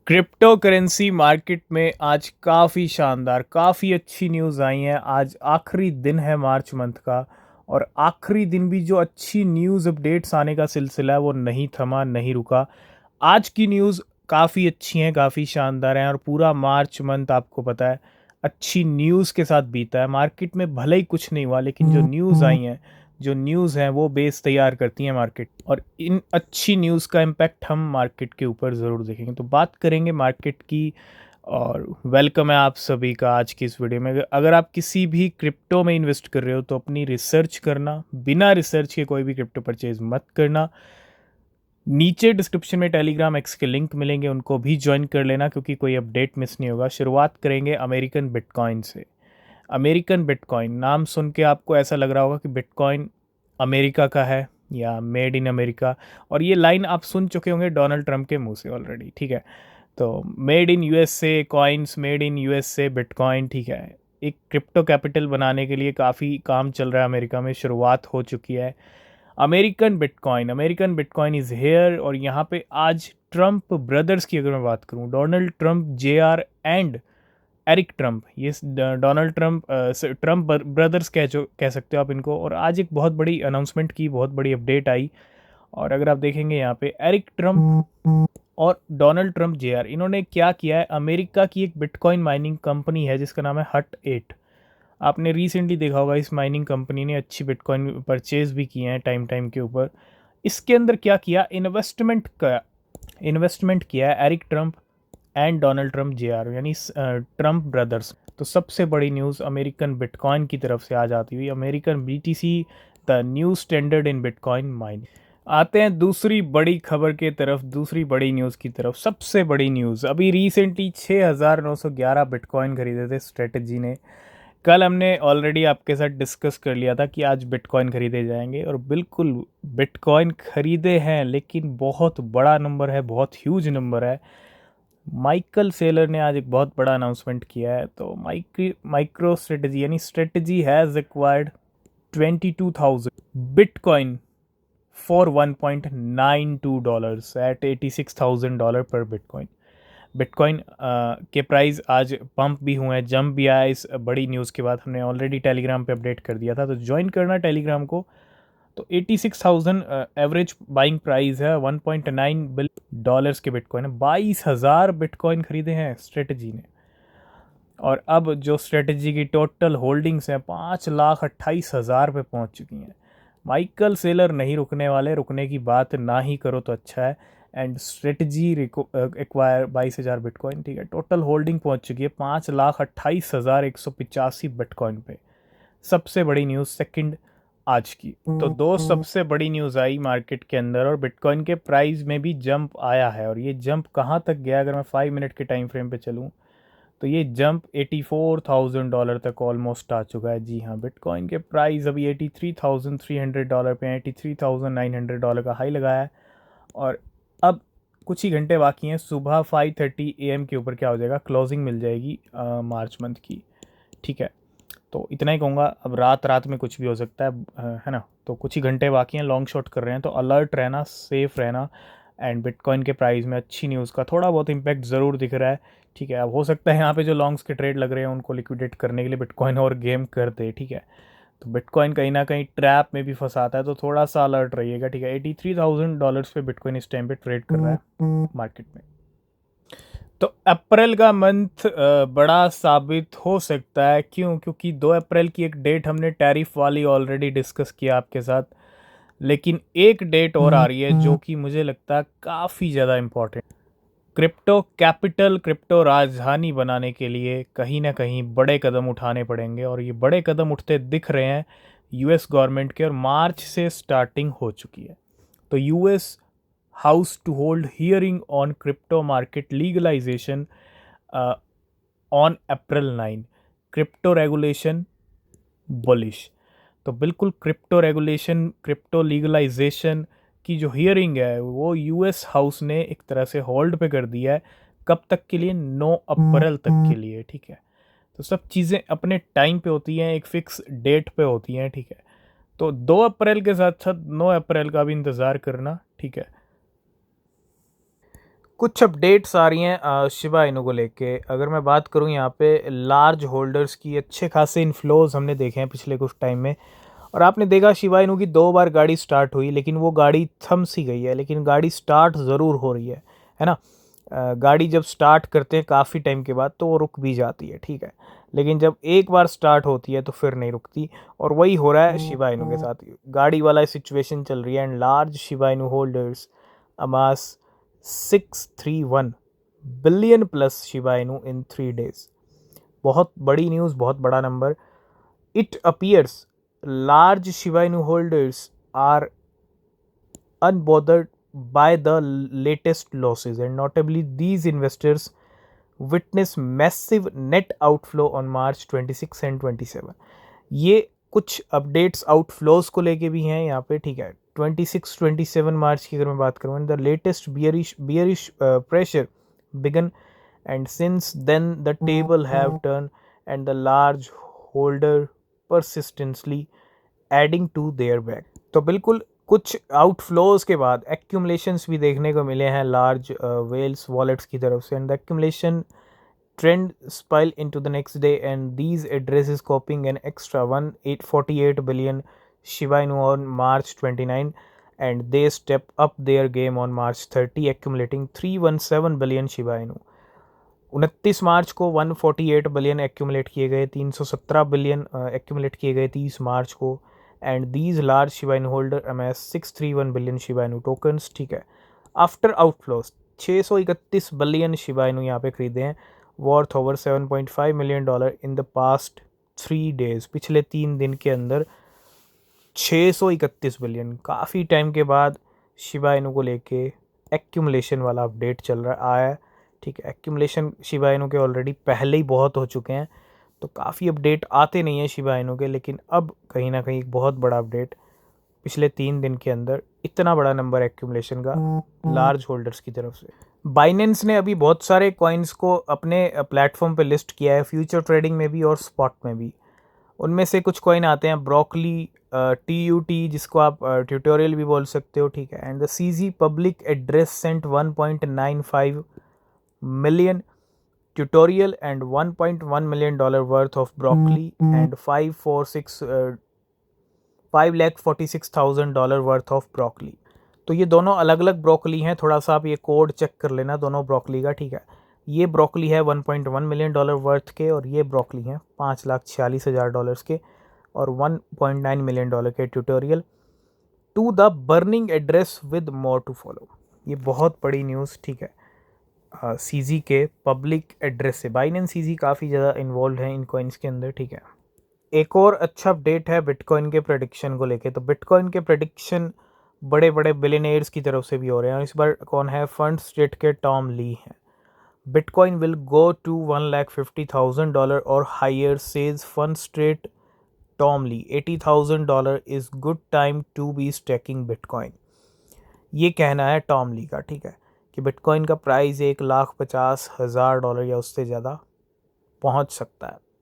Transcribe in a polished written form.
Crypto currency market में आज काफ़ी शानदार काफ़ी अच्छी न्यूज़ आई हैं। आज आखिरी दिन है मार्च मंथ का और आखिरी दिन भी जो अच्छी न्यूज़ अपडेट्स आने का सिलसिला है वो नहीं थमा नहीं रुका। आज की न्यूज़ काफ़ी अच्छी हैं, काफ़ी शानदार हैं और पूरा मार्च मंथ आपको पता है अच्छी न्यूज़ के साथ बीता है। मार्केट में भले ही कुछ नहीं हुआ लेकिन जो न्यूज़ आई हैं, जो न्यूज़ हैं वो बेस तैयार करती हैं मार्केट और इन अच्छी न्यूज़ का इम्पैक्ट हम मार्केट के ऊपर ज़रूर देखेंगे। तो बात करेंगे मार्केट की और वेलकम है आप सभी का आज की इस वीडियो में। अगर आप किसी भी क्रिप्टो में इन्वेस्ट कर रहे हो तो अपनी रिसर्च करना, बिना रिसर्च के कोई भी क्रिप्टो परचेज मत करना। नीचे डिस्क्रिप्शन में टेलीग्राम एक्स के लिंक मिलेंगे, उनको भी ज्वाइन कर लेना क्योंकि कोई अपडेट मिस नहीं होगा। शुरुआत करेंगे अमेरिकन बिटकॉइन से। अमेरिकन बिटकॉइन नाम सुन के आपको ऐसा लग रहा होगा कि बिटकॉइन अमेरिका का है या मेड इन अमेरिका, और ये लाइन आप सुन चुके होंगे डोनाल्ड ट्रंप के मुंह से ऑलरेडी। ठीक है, तो made in USA coins, made in USA bitcoin. ठीक है, एक क्रिप्टो कैपिटल बनाने के लिए काफ़ी काम चल रहा है अमेरिका में, शुरुआत हो चुकी है। American bitcoin is here. और यहाँ पे आज ट्रंप ब्रदर्स की अगर मैं बात करूँ, Donald Trump JR and Eric Trump, ये डोनाल्ड ट्रंप ट्रंप ब्रदर्स कह सकते हो आप इनको। और आज एक बहुत बड़ी अनाउंसमेंट की, बहुत बड़ी अपडेट आई। और अगर आप देखेंगे यहाँ पे एरिक ट्रंप और डोनाल्ड ट्रंप JR, इन्होंने क्या किया है, अमेरिका की एक बिटकॉइन माइनिंग कंपनी है जिसका नाम है हट 8। आपने रिसेंटली देखा होगा इस माइनिंग कंपनी ने अच्छी बिटकॉइन परचेज भी किए हैं टाइम टाइम के ऊपर। इसके अंदर क्या किया, इन्वेस्टमेंट किया है Eric Trump and Donald Trump JR, यानी ट्रंप ब्रदर्स। तो सबसे बड़ी न्यूज़ अमेरिकन बिटकॉइन की तरफ से आ जाती हुई, American BTC the new standard in bitcoin mine. आते हैं दूसरी बड़ी खबर के तरफ, दूसरी बड़ी न्यूज़ की तरफ। सबसे बड़ी न्यूज़, अभी रिसेंटली 6,911 बिटकॉइन खरीदे थे स्ट्रेटजी ने। कल हमने ऑलरेडी आपके साथ डिस्कस कर लिया था कि आज बिटकॉइन खरीदे जाएंगे और बिल्कुल बिटकॉइन खरीदे हैं, लेकिन बहुत बड़ा नंबर है, बहुत ह्यूज नंबर है। माइकल सेलर ने आज एक बहुत बड़ा अनाउंसमेंट किया है। तो माइक्रो स्ट्रेटजी यानी strategy has acquired 22,000 bitcoin for $1.92 at $86,000 पर बिटकॉइन। बिटकॉइन के प्राइस आज पंप भी हुए हैं, जंप भी आया इस बड़ी न्यूज़ के बाद। हमने ऑलरेडी टेलीग्राम पे अपडेट कर दिया था, तो ज्वाइन करना टेलीग्राम को। तो 86,000 एवरेज बाइंग प्राइस है, $1.9 बिलियन के बिटकॉइन है। 22,000 बिटकॉइन खरीदे हैं स्ट्रेटजी ने। और अब जो स्ट्रेटजी की टोटल होल्डिंग्स हैं 5,28,000 पे पहुंच चुकी हैं। माइकल सेलर नहीं रुकने वाले, रुकने की बात ना ही करो तो अच्छा है। And strategy acquire 22,000 bitcoin. ठीक है, टोटल होल्डिंग पहुंच चुकी है 5,28,185 बिटकॉइन पे। सबसे बड़ी न्यूज़ सेकंड आज की। तो दो सबसे बड़ी न्यूज़ आई मार्केट के अंदर और बिटकॉइन के प्राइस में भी जंप आया है। और ये जंप कहाँ तक गया, अगर मैं 5 मिनट के टाइम फ्रेम पे चलूँ तो ये जंप $84,000 तक ऑलमोस्ट आ चुका है। जी हाँ, बिटकॉइन के प्राइस अभी $83,300 पे, $83,900 का हाई लगाया है। और अब कुछ ही घंटे बाकी हैं, सुबह 5:30 AM के ऊपर क्या हो जाएगा, क्लोजिंग मिल जाएगी मार्च मंथ की। ठीक है, तो इतना ही कहूँगा। अब रात रात में कुछ भी हो सकता है ना। तो कुछ ही घंटे बाकी हैं, लॉन्ग शॉट कर रहे हैं तो अलर्ट रहना, सेफ रहना। एंड बिटकॉइन के प्राइस में अच्छी न्यूज़ का थोड़ा बहुत इम्पैक्ट ज़रूर दिख रहा है। ठीक है, अब हो सकता है यहाँ पे जो लॉन्ग्स के ट्रेड लग रहे हैं उनको लिक्विडेट करने के लिए बिटकॉइन और गेम कर दे। ठीक है, तो बिटकॉइन कहीं ना कहीं ट्रैप में भी फंसाता है, तो थोड़ा सा अलर्ट रहिएगा। ठीक है, $83,000 पे बिटकॉइन इस टाइम पे ट्रेड कर रहा है मार्केट में। तो अप्रैल का मंथ बड़ा साबित हो सकता है। क्यों? क्योंकि 2 अप्रैल की एक डेट हमने टैरिफ वाली ऑलरेडी डिस्कस किया आपके साथ, लेकिन एक डेट और आ रही है जो कि मुझे लगता है काफ़ी ज़्यादा इम्पोर्टेंट। क्रिप्टो कैपिटल, क्रिप्टो राजधानी बनाने के लिए कहीं ना कहीं बड़े कदम उठाने पड़ेंगे और ये बड़े कदम उठते दिख रहे हैं US गवर्नमेंट के, और मार्च से स्टार्टिंग हो चुकी है। तो US House to hold hearing on crypto market legalization on April 9। Crypto regulation bullish. तो बिल्कुल क्रिप्टो रेगुलेशन, क्रिप्टो लीगलाइजेशन की जो हियरिंग है वो US हाउस ने एक तरह से होल्ड पे कर दिया है। कब तक के लिए? 9 अप्रैल तक के लिए। ठीक है, तो सब चीज़ें अपने टाइम पे होती हैं, एक फिक्स डेट पे होती हैं। ठीक है, तो 2 अप्रैल के साथ साथ 9 अप्रैल का भी इंतज़ार करना। ठीक है, कुछ अपडेट्स आ रही हैं शिबा इनू को लेके। अगर मैं बात करूं यहाँ पे लार्ज होल्डर्स की अच्छे खासे इन्फ्लोज हमने देखे हैं पिछले कुछ टाइम में। और आपने देखा शिबा इनू की 2 बार गाड़ी स्टार्ट हुई, लेकिन वो गाड़ी थम सी गई है, लेकिन गाड़ी स्टार्ट ज़रूर हो रही है ना। गाड़ी जब स्टार्ट करते हैं काफ़ी टाइम के बाद तो वो रुक भी जाती है, ठीक है, लेकिन जब एक बार स्टार्ट होती है तो फिर नहीं रुकती। और वही हो रहा है शिबा इनू के साथ, गाड़ी वाला सिचुएशन चल रही है। And large Shiba Inu holders amass 631 billion plus Shiba Inu in 3 days। बहुत बड़ी न्यूज़, बहुत बड़ा number. It appears large Shiba Inu holders are unbothered by the latest losses, and notably these investors witness massive net outflow on March 26 and 27। ये कुछ updates outflows को लेके भी हैं यहाँ पे, ठीक है। 26-27 मार्च की अगर मैं बात करूँ, the latest bearish pressure began and since then the table have turn and the large holder persistently adding to their back. तो बिल्कुल कुछ आउटफ्लोज के बाद एक्यूमुलेशंस भी देखने को मिले हैं लार्ज वेल्स वॉलेट्स की तरफ से। And the accumulation trend spile into the next day, and these addresses copying an extra 1848 billion Shiba Inu on March 29, and they step up their game on March 30, accumulating 317 billion Shiba Inu। 29 मार्च को 148 billion accumulate किए गए, 317 billion accumulate किए गए 30 मार्च को। And these large Shiba इनू holder Amaze 631 billion Shiba Inu tokens, ठीक है। After outflows 631 billion Shiba Inu यहाँ पे खरीदे हैं, worth over $7.5 million in the past 3 days। पिछले 3 दिन के अंदर 631 बिलियन। काफ़ी टाइम के बाद शिबा इनू को लेके एक्यूमुलेशन वाला अपडेट चल रहा आया है, ठीक है। एक्यूमुलेशन शिबा इनू के ऑलरेडी पहले ही बहुत हो चुके हैं, तो काफ़ी अपडेट आते नहीं हैं शिबा इनू के, लेकिन अब कहीं ना कहीं एक बहुत बड़ा अपडेट पिछले 3 दिन के अंदर, इतना बड़ा नंबर एक्यूमुलेशन का लार्ज होल्डर्स की तरफ से। बाइनेंस ने अभी बहुत सारे कॉइन्स को अपने प्लेटफॉर्म पे लिस्ट किया है, फ्यूचर ट्रेडिंग में भी और स्पॉट में भी। उनमें से कुछ कॉइन आते हैं ब्रोकली, TUT जिसको आप ट्यूटोरियल भी बोल सकते हो, ठीक है। And the CZ public address sent 1.95 million tutorial and $1.1 million worth of broccoli and $546,000 worth of broccoli। तो ये दोनों अलग अलग ब्रोकली हैं, थोड़ा सा आप ये कोड चेक कर लेना दोनों ब्रोकली का, ठीक है। ये ब्रोकली है $1.1 मिलियन वर्थ के, और ये ब्रोकली हैं $5,46,000 के और $1.9 मिलियन के tutorial to the burning address with more to follow. ये बहुत बड़ी न्यूज़, ठीक है। CZ के पब्लिक एड्रेस से बाइनेंस CZ काफ़ी ज़्यादा इन्वॉल्व है इन कॉइन्स के अंदर, ठीक है। एक और अच्छा अपडेट है बिटकॉइन के प्रेडिक्शन को लेके। तो बिटकॉइन के प्रेडिक्शन बड़े बड़े बिलियनियर्स की तरफ से भी हो रहे हैं, और इस बार कौन है, फंड स्ट्रीट के टॉम ली हैं। बिटकॉइन विल गो टू $150,000 और higher, says Fundstrat Tom Lee. $80,000 is good time to be staking bitcoin. ये कहना है टॉम ली का, ठीक है, कि बिटकॉइन का प्राइस $1,50,000 या उससे ज़्यादा पहुंच सकता है।